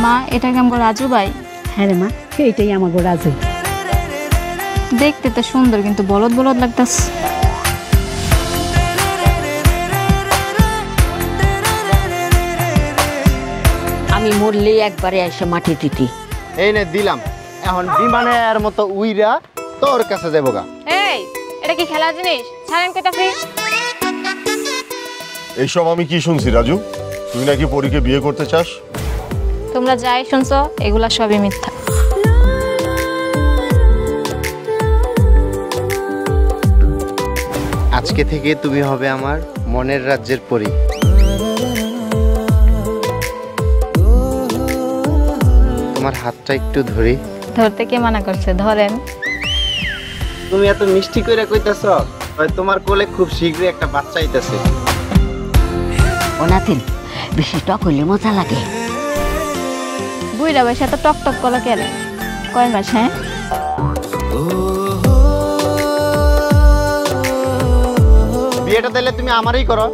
মা এটা কি আমার রাজু ভাই? হ্যাঁ রে মা, এইটাই আমাকে রাজু। দেখতে তো সুন্দর কিন্তু বলদ বলদ লাগতাস। আমি মরলেই একবারে এসে মাটি দিতি। এই নে দিলাম, এখন বিমানের মতো উইরা তোর কাছে যাবো গা। এই এটা কি খেলার জিনিস? ছাড়েন কইতাছি। এইসব আমি কি শুনছি রাজু? তুই নাকি পরীকে বিয়ে করতে চাস? তোমরা যাই শুনছো এগুলা সবই মিথ্যা। আজকে থেকে তুমি হবে আমার মনের রাজ্যের পরী। তোমার হাতটা একটু ধরি। ধরতে কে মানা করছে? ধরেন। তুমি এত মিষ্টি করে কইতাছ, তোমার কোলে খুব শীঘ্রই একটা বাচ্চা আইতাছে। ও নাতিন, বেশি টক হইলে মজা লাগে। বুইরা বয়সে তো টক টক কলা কেন? কয় মাস? হ্যাঁ বিয়েটা দিলে তুমি আমারই করো।